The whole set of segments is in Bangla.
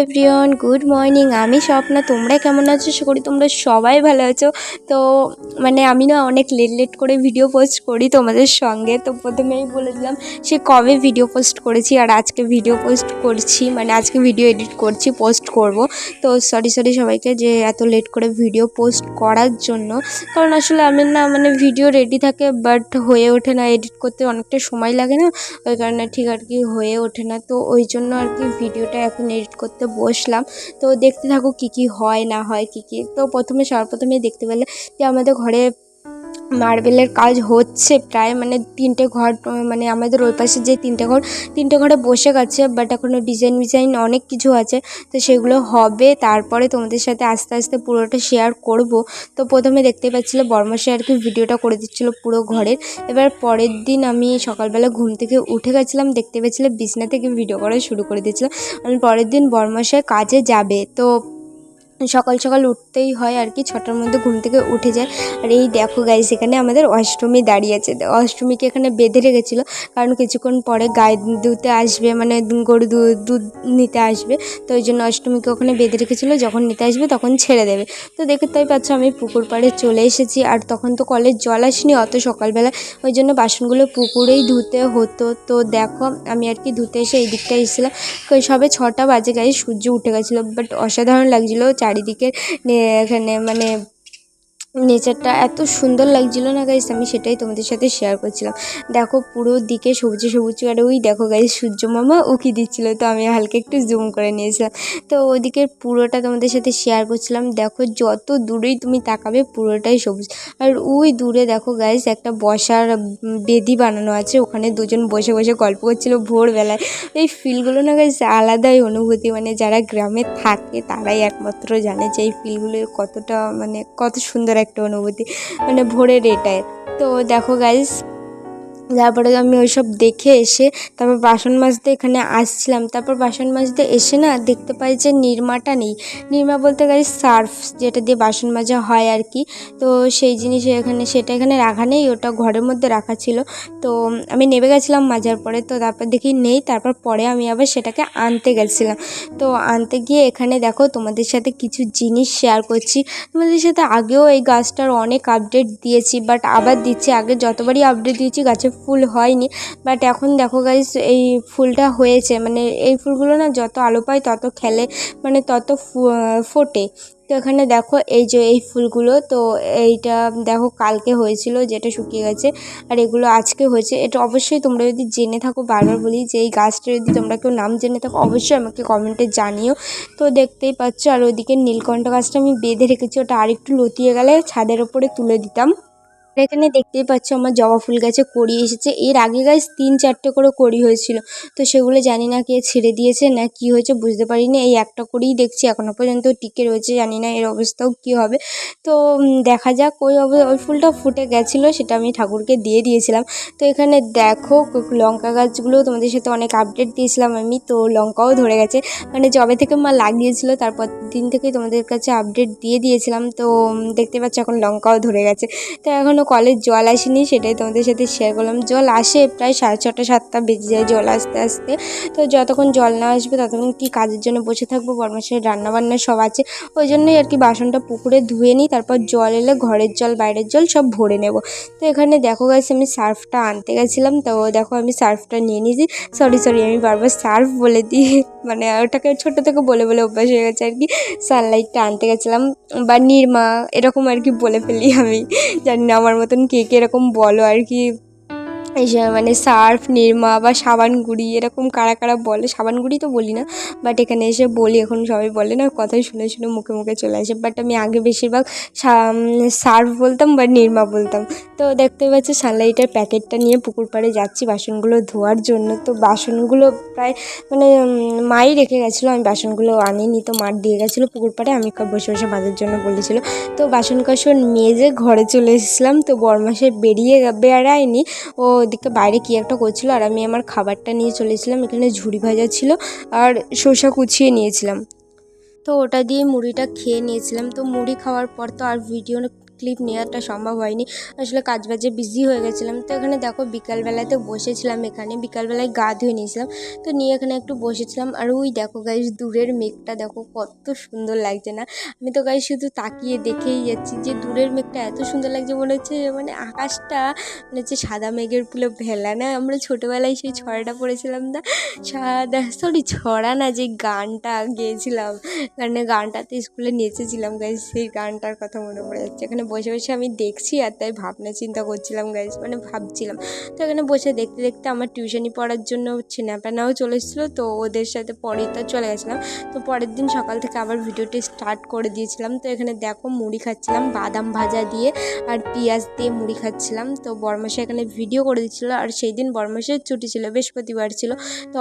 Everyone good morning. আমি স্বপ্না। তোমরা কেমন আছো? আশা করি তোমরা সবাই ভালো আছো। তো আমি না অনেক লেট করে ভিডিও পোস্ট করি তোমাদের সঙ্গে। তো প্রথমেই বলে দিলাম সে কবে ভিডিও পোস্ট করেছি আর আজকে ভিডিও পোস্ট করছি, আজকে ভিডিও এডিট করছি, পোস্ট করব। তো সরি সবাইকে যে এত লেট করে ভিডিও পোস্ট করার জন্য। কারণ আসলে আমি না ভিডিও রেডি থাকে বাট হয়ে ওঠে না, এডিট করতে অনেকটা সময় লাগে না, ওই কারণে ঠিক আর কি হয়ে ওঠে না। তো ওই জন্য আর কি ভিডিওটা এখন এডিট করতে বসলাম। তো দেখতে থাকো কি হয় না হয় কি। তো সর্বপ্রথমে দেখতে পেলে যে আমাদের ঘরে মার্বেলের কাজ হচ্ছে প্রায় 3টে ঘর, আমাদের ওই পাশে যে 3টে ঘরে বসে গেছে, বাট এখনও ডিজাইন অনেক কিছু আছে। তো সেগুলো হবে, তারপরে তোমাদের সাথে আস্তে আস্তে পুরোটা শেয়ার করব। তো প্রথমে দেখতে পাচ্ছিলো বরমাসে আর কি ভিডিওটা করে দিচ্ছিলো পুরো ঘরের। এবার পরের দিন আমি সকালবেলা ঘুম থেকে উঠে গেছিলাম, দেখতে পাচ্ছিলাম বিছনা থেকে ভিডিও করা শুরু করে দিয়েছিলাম। পরের দিন বরমাসে কাজে যাবে, তো সকাল উঠতেই হয় আর কি, 6টার মধ্যে ঘুম থেকে উঠে যায়। আর এই দেখো গাইস, এখানে আমাদের অষ্টমী দাঁড়িয়ে আছে। অষ্টমীকে এখানে বেঁধে রেখেছিলো, কারণ কিছুক্ষণ পরে গায়ে দুধতে আসবে, গরু দুধ নিতে আসবে। তো ওই জন্য অষ্টমীকে ওখানে বেঁধে রেখেছিলো, যখন নিতে আসবে তখন ছেড়ে দেবে। তো দেখতেই পাচ্ছ আমি পুকুর পাড়ে চলে এসেছি। আর তখন তো কলের জল আসেনি অত সকালবেলা, ওই জন্য বাসনগুলো পুকুরেই ধুতে হতো। তো দেখো আমি আর কি ধুতে এসে এই দিকটায় এসেছিলাম। সবে 6টা বাজে গায়ে সূর্য উঠে গেছিলো, বাট অসাধারণ লাগছিলো চারিদিকে এখানে নেচারটা এত সুন্দর লাগছিলো না গাইস, আমি সেটাই তোমাদের সাথে শেয়ার করছিলাম। দেখো পুরো দিকে সবুজ, আর ওই দেখো গাইস সূর্য মামা উকি দিচ্ছিলো, তো আমি হালকা একটু জুম করে নিয়েছিলাম। তো ওদিকের পুরোটা তোমাদের সাথে শেয়ার করছিলাম। দেখো যত দূরেই তুমি তাকাবে পুরোটাই সবুজ। আর ওই দূরে দেখো গাইস একটা বসার বেদি বানানো আছে, ওখানে দুজন বসে গল্প করছিল ভোরবেলায়। এই ফিলগুলো না গাইস আলাদাই অনুভূতি, যারা গ্রামে থাকে তারাই একমাত্র জানে যে এই ফিলগুলোর কতটা কত সুন্দর একটা অনুভূতি ভোরের এটায়। তো দেখো গাইস, তারপরে আমি ওইসব দেখে এসে তারপর বাসন মাজতে এখানে আসছিলাম। তারপর বাসন মাজতে এসে না দেখতে পাই যে নিরমাটা নেই। নিরমা বলতে গাইস সার্ফ, যেটা দিয়ে বাসন মাজা হয় আর কি। তো সেই জিনিস সেটা এখানে রাখা নেই, ওটা ঘরের মধ্যে রাখা ছিল। তো আমি নেমে গেছিলাম মাজার পরে, তো তারপর দেখি নেই। তারপর পরে আমি আবার সেটাকে আনতে গেছিলাম। তো আনতে গিয়ে এখানে দেখো তোমাদের সাথে কিছু জিনিস শেয়ার করছি। তোমাদের সাথে আগেও এই গাছটার অনেক আপডেট দিয়েছি, বাট আবার দিচ্ছি। আগে যতবারই আপডেট দিয়েছি গাছে ফুল হয়নি, বাট এখন দেখো গাইস এই ফুলটা হয়েছে। এই ফুলগুলো না যত আলো পায় তত খেলে, তত ফোটে। তো এখানে দেখো এই যে এই ফুলগুলো, তো এইটা দেখো কালকে হয়েছিল, যেটা শুকিয়ে গেছে। আর এগুলো আজকে হয়েছে। এটা অবশ্যই তোমরা যদি জেনে থাকো, বারবার বলি যে এই গাছটা যদি তোমরা কেউ নাম জেনে থাকো অবশ্যই আমাকে কমেন্টে জানিও। তো দেখতেই পাচ্ছ। আর ওইদিকে নীলকণ্ঠ গাছটা আমি বেঁধে রেখেছি, ওটা আরেকটু লতিয়ে গেলে ছাদের ওপরে তুলে দিতাম। এখানে দেখতেই পাচ্ছ আমার জবা ফুল গাছে কড়ি এসেছে। এর আগে গাছ 3-4টে করে কড়ি হয়েছিল, তো সেগুলো জানি না কে ছেড়ে দিয়েছে না কি হয়েছে বুঝতে পারিনি। এই একটা করেই দেখছি এখনো পর্যন্ত টিকে রয়েছে, জানি না এর অবস্থাও কি হবে। তো দেখা যাক। ওই ফুলটা ফুটে গেছিলো, সেটা আমি ঠাকুরকে দিয়ে দিয়েছিলাম। তো এখানে দেখো লঙ্কা গাছগুলো তোমাদের সাথে অনেক আপডেট দিয়েছিলাম আমি, তো লঙ্কাও ধরে গেছে। যবে থেকে মা লাগিয়েছিল তারপর দিন থেকেই তোমাদের কাছে আপডেট দিয়ে দিয়েছিলাম। তো দেখতে পাচ্ছ এখন লঙ্কাও ধরে গেছে। তো এখনও কলের জল আসেনি, সেটাই তোমাদের সাথে শেয়ার করলাম। জল আসে প্রায় 6:30-7টা বেজে যায় জল আসতে আসতে। তো যতক্ষণ জল না আসবে ততক্ষণ কি কাজের জন্য বসে থাকবো, বরমাসের রান্নাবান্না সব আছে, ওই জন্যই আর কি বাসনটা পুকুরে ধুয়ে নিই। তারপর জল এলে ঘরের জল বাইরের জল সব ভরে নেব। তো এখানে দেখো গাইস আমি সার্ফটা আনতে গেছিলাম, তো দেখো আমি সার্ফটা নিয়ে নিয়েছি। সরি আমি বারবার সার্ফ বলে দিই, ওটাকে ছোটো থেকে বলে অভ্যাস হয়ে গেছে আর কি। সানলাইটটা আনতে গেছিলাম, বা নিরমা এরকম আর কি বলে ফেলি আমি। জানি না আমার মতন কে এরকম বলো আর কি। এই সার্ফ, নিরমা বা সাবান গুঁড়ি এরকম কারা বলে। সাবান গুঁড়ি তো বলি না, বাট এখানে এসে বলি। এখন সবাই বলে না, কথাই শুনে মুখে চলে আসে। বাট আমি আগে বেশিরভাগ সার্ফ বলতাম বা নিরমা বলতাম। তো দেখতে পাচ্ছি সানলাইটের প্যাকেটটা নিয়ে পুকুর পাড়ে যাচ্ছি বাসনগুলো ধোয়ার জন্য। তো বাসনগুলো প্রায় মাই রেখে গেছিলো, আমি বাসনগুলো আনিনি, তো মার দিয়ে গেছিলো পুকুর পাড়ে। আমি বসে মাঝের জন্য বলেছিল। তো বাসন মেজে ঘরে চলে এসেছিলাম। তো বরমাসে বেড়ায়নি, ও ওদিকে বাইরে কী একটা করছিল, আর আমি আমার খাবারটা নিয়ে চলেছিলাম। এখানে ঝুড়ি ভাজা ছিল আর শসা কুচিয়ে নিয়েছিলাম, তো ওটা দিয়ে মুড়িটা খেয়ে নিয়েছিলাম। তো মুড়ি খাওয়ার পর তো আর ভিডিও ক্লিপ নেওয়াটা সম্ভব হয়নি, আসলে কাজ বাজে বিজি হয়ে গেছিলাম। তো এখানে দেখো বিকালবেলাতে বসেছিলাম, এখানে বিকালবেলায় গা ধুয়ে নিয়েছিলাম, তো নিয়ে এখানে একটু বসেছিলাম। আর ওই দেখো গাইস দূরের মেঘটা দেখো কত সুন্দর লাগছে না? আমি তো গাইস শুধু তাকিয়ে দেখেই যাচ্ছি যে দূরের মেঘটা এত সুন্দর লাগছে, মনে হচ্ছে মানে আকাশটা মনে হচ্ছে সাদা মেঘের পুরো ভেলা। না আমরা ছোটোবেলায় সেই ছড়াটা পড়েছিলাম না, সাদা সরি ছড়া না, যে গানটা গেয়েছিলাম, মানে গানটাতে স্কুলে নেচেছিলাম গাইস, সেই গানটার কথা মনে পড়ে যাচ্ছে। এখানে বসে বসে আমি দেখছি আর তাই ভাবনা চিন্তা করছিলাম গাইস, মানে ভাবছিলাম। তো এখানে বসে দেখতে দেখতে আমার টিউশনি পড়ার জন্য ছেনাপানাও চলে এসেছিলো, তো ওদের সাথে পরে তো চলে গেছিলাম। তো পরের দিন সকাল থেকে আবার ভিডিওটি স্টার্ট করে দিয়েছিলাম। তো এখানে দেখো মুড়ি খাচ্ছিলাম বাদাম ভাজা দিয়ে আর পেঁয়াজ দিয়ে মুড়ি খাচ্ছিলাম। তো বড়মশাই এখানে ভিডিও করে দিচ্ছিলো, আর সেই দিন বড়মশাইয়ের ছুটি ছিল, বৃহস্পতিবার ছিল। তো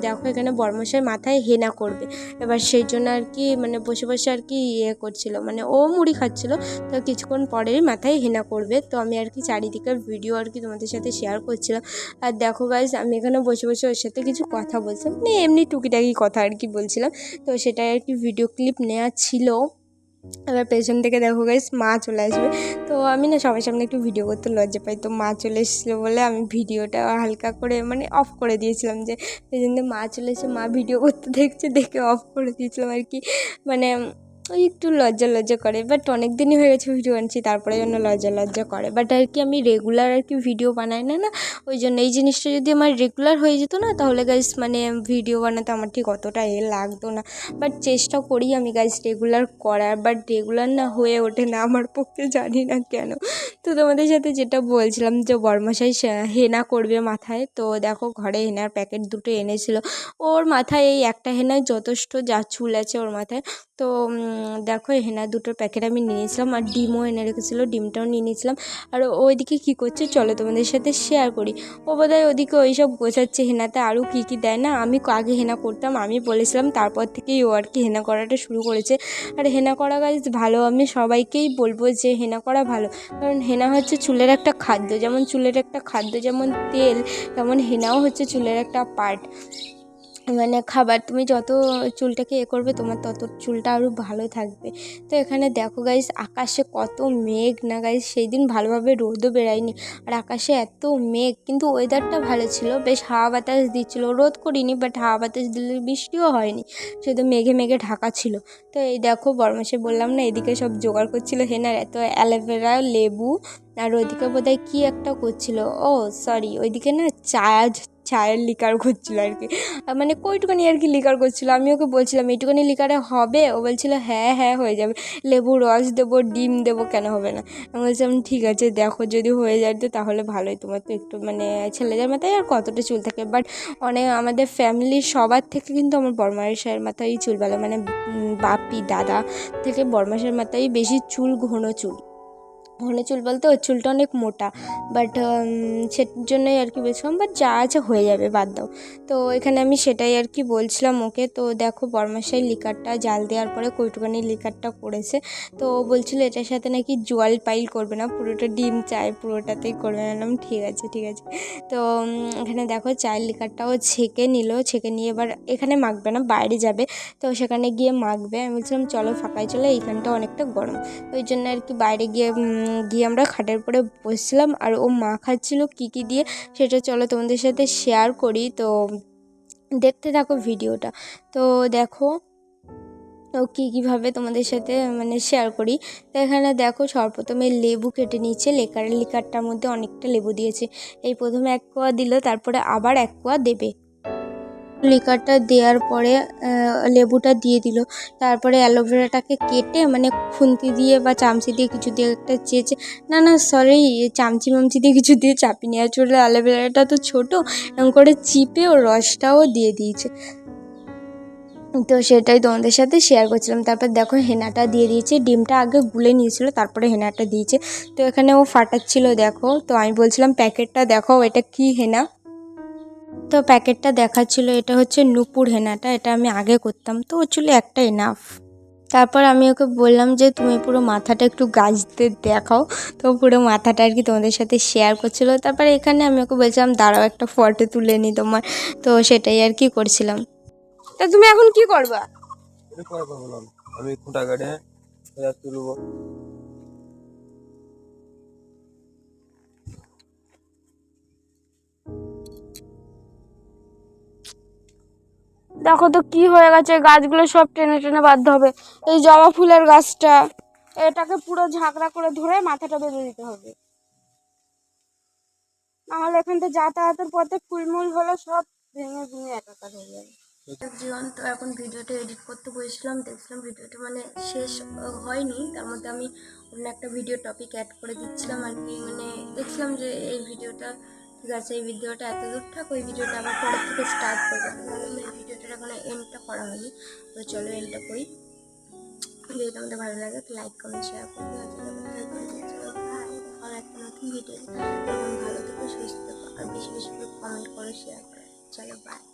দেখো এখানে বড়মশাই মাথায় হেনা করবে, এবার সেই জন্য আর কি মানে বসে বসে আর কি করছিল, মানে ও মুড়ি খাচ্ছিল। তো কিছুক্ষণ পরেই মাথায় হেনা করবে, তো আমি আর কি চারিদিকের ভিডিও আর কি তোমাদের সাথে শেয়ার করছিলাম। আর দেখো গাইজ আমি এখানে বসে বসে ওর সাথে কিছু কথা বলছিলাম, মানে এমনি টুকিটাকি কথা আর কি বলছিলাম। তো সেটাই আর কি ভিডিও ক্লিপ নেওয়া ছিল। এবার পেছন থেকে দেখো গাইস মা চলে আসবে, তো আমি না সবার সামনে একটু ভিডিও করতে লজ্জা পাই, তো মা চলে এসেছিলো বলে আমি ভিডিওটা হালকা করে মানে অফ করে দিয়েছিলাম, যে পেছন থেকে মা চলে এসে মা ভিডিও করতে দেখছে দেখে অফ করে দিয়েছিলাম আর কি। মানে ওই একটু লজ্জা লজ্জা করে, বাট অনেক দিনই হয়ে গেছে ভিডিও আনছি, তারপরে জন্য লজ্জা লজ্জা করে। বাট আর কি আমি রেগুলার আর কি ভিডিও বানাই না, না ওই জন্য এই জিনিসটা যদি আমার রেগুলার হয়ে যেত না, তাহলে গাইস মানে ভিডিও বানাতে আমার ঠিক অতটা লাগতো না। বাট চেষ্টা করি আমি গাইস রেগুলার করার, বাট রেগুলার না হয়ে ওঠে না আমার পক্ষে, জানি না কেন। তো তোমাদের সাথে যেটা বলছিলাম যে বড়মশাই হেনা করবে মাথায়, তো দেখো ঘরে হেনার প্যাকেট দুটো এনেছিল, ওর মাথায় এই একটা হেনায় যথেষ্ট যা চুল আছে ওর মাথায়। তো দেখো হেনা দুটোর প্যাকেট আমি নিয়েছিলাম, আর ডিমও এনে রেখেছিলো, ডিমটাও নিয়ে নিয়েছিলাম। আর ওইদিকে কী করছে চলো তোমাদের সাথে শেয়ার করি। ও বোধহয় ওদিকে ওই সব গোছাচ্ছে, হেনাতে আরও কী কী দেয় না। আমি আগে হেনা করতাম, আমি বলেছিলাম, তারপর থেকেই ও আর কি হেনা করাটা শুরু করেছে। আর হেনা করা গাছ ভালো, আমি সবাইকেই বলবো যে হেনা করা ভালো, কারণ হেনা হচ্ছে চুলের একটা খাদ্য, যেমন চুলের একটা খাদ্য যেমন তেল, তেমন হেনাও হচ্ছে চুলের একটা পার্ট, মানে খাবার। তুমি যত চুলটাকে করবে তোমার তত চুলটা আরও ভালো থাকবে। তো এখানে দেখো গাইস আকাশে কত মেঘ না গাইস, সেই দিন ভালোভাবে রোদও বেরায়নি, আর আকাশে এত মেঘ, কিন্তু ওয়েদারটা ভালো ছিল, বেশ হাওয়া বাতাস দিচ্ছিলো, রোদ করিনি বাট হাওয়া বাতাস দিলে বৃষ্টিও হয়নি, শুধু মেঘে মেঘে ঢাকা ছিল। তো এই দেখো বড়মাসে বললাম না এদিকে সব জোগাড় করছিল হেনার, এত অ্যালোভেরা লেবু, আর ওইদিকে বোধহয় কী একটা করছিল, ও সরি ওইদিকে না চায়ের লিকার করছিল আর কি, মানে কইটুখানি আর কি লিকার করছিলো। আমি ওকে বলছিলাম এইটুখানি লিকারে হবে, ও বলছিলো হ্যাঁ হ্যাঁ হয়ে যাবে, লেবু রস দেবো ডিম দেবো কেন হবে না। আমি বলছিলাম ঠিক আছে দেখো যদি হয়ে যায় তো তাহলে ভালোই, তোমার তো একটু মানে ছেলেদের মাথায় আর কতটা চুল থাকে, বাট অনেক আমাদের ফ্যামিলির সবার থেকে কিন্তু আমার বড়মাসাইয়ের মাথায় চুল ভালো, মানে বাপি দাদা থেকে বড়মাসাইয়ের মাথায় বেশি চুল, ঘন চুল। ঘন চুল বলতে ওর চুলটা অনেক মোটা, বাট সেটার জন্যই আর কি বলছিলাম, বাট যা আছে হয়ে যাবে বাদ দাও। তো এখানে আমি সেটাই আর কি বলছিলাম ওকে। তো দেখো বড়মশাই লিকারটা জাল দেওয়ার পরে কইটুখানি লিকারটা করেছে, তো বলছিল এটার সাথে নাকি জল পাইল করবে না, পুরোটা ডিম চায় পুরোটাতেই করবে। বললাম ঠিক আছে ঠিক আছে। তো এখানে দেখো চায়ের লিকারটাও ছেঁকে নিল, ছেঁকে নিয়ে এবার এখানে মাখবে না বাইরে যাবে, তো সেখানে গিয়ে মাখবে। আমি বলছিলাম চলো ফাঁকায় চলো, এইখানটা অনেকটা গরম, ওই জন্য আর কি বাইরে গিয়ে আমরা খাটের উপরে বসছিলাম, আর ও মা খাচ্ছিল কী কী দিয়ে সেটা চলো তোমাদের সাথে শেয়ার করি। তো দেখতে থাকো ভিডিওটা। তো দেখো ও কীভাবে তোমাদের সাথে মানে শেয়ার করি। তো এখানে দেখো সর্বপ্রথমে লেবু কেটে নিচ্ছে, লিকারটার মধ্যে অনেকটা লেবু দিয়েছে, এই প্রথমে 1 কোয়া দিল, তারপরে আবার 1 কোয়া দেবে। লিকারটা দেওয়ার পরে লেবুটা দিয়ে দিল, তারপরে অ্যালোভেরাটাকে কেটে মানে খুন্তি দিয়ে বা চামচি দিয়ে কিছু দিয়ে একটা চেঁচে, না সরি চামচি মামচি দিয়ে কিছু দিয়ে চাপি নেওয়া চলে, অ্যালোভেরাটা তো ছোটো, এরকম করে চিপে ওর রসটাও দিয়ে দিয়েছে। তো সেটাই তোমাদের সাথে শেয়ার করছিলাম। তারপর দেখো হেনাটা দিয়ে দিয়েছে, ডিমটা আগে গুলে নিয়েছিল তারপরে হেনাটা দিয়েছে। তো এখানে ও ফাটাচ্ছিল দেখো, তো আমি বলছিলাম প্যাকেটটা দেখো এটা কি হেনা, তো প্যাকেটটা দেখাচ্ছিল এটা হচ্ছে নূপুর হেনাটা, এটা আমি আগে করতাম, তো ওর চুলে একটা এনাফ। তারপর আমি ওকে বললাম যে তুমি পুরো মাথাটা একটু গাছতে দেখাও, তো পুরো মাথাটা আর কি তোমাদের সাথে শেয়ার করছিল। তারপরে এখানে আমি ওকে বলছিলাম দাঁড়াও একটা ফটো তুলে নিই তোমার, তো সেটাই আর কি করছিলাম। তা তুমি এখন কি করবা? আমি খুঁটা কাটে তুলবো। দেখো তো কি হয়ে গেছে, গাছগুলো সব টেনে টেনে বাঁধতে হবে। এই জবা ফুলের গাছটা, এটাকে পুরো ঝাঁকড়া করে ধরে মাথাটা বেঁধে দিতে হবে, নাহলে এখান থেকে যাতায়াতের পথে ফুলমুল হলে সব ভেঙে ভেঙে একাকার হয়ে যাবে। জীবন তো এখন ভিডিওটা এডিট করতে বসেছিলাম, দেখছিলাম ভিডিওটা মানে শেষ হয়নি, তার মধ্যে আমি অন্য একটা ভিডিও টপিক অ্যাড করে দিচ্ছিলাম আর কি। মানে দেখছিলাম যে এই ভিডিওটা ঠিক আছে, এই ভিডিওটা এত দূর থাক, ওই ভিডিওটা আবার পরের থেকে স্টার্ট করবো। তাহলে এই ভিডিওটার এখন এন্ডটা করা হয়নি, তো চলো এন্ডটা করি। যদি তোমাদের ভালো লাগে তো লাইক কমেন্ট শেয়ার করতে হবে। আর একটা নতুন ভিডিও, ভালো থেকো, সুস্থ থেকো, আর বেশি বেশি করে কমেন্ট করো, শেয়ার করো। চলো বাই।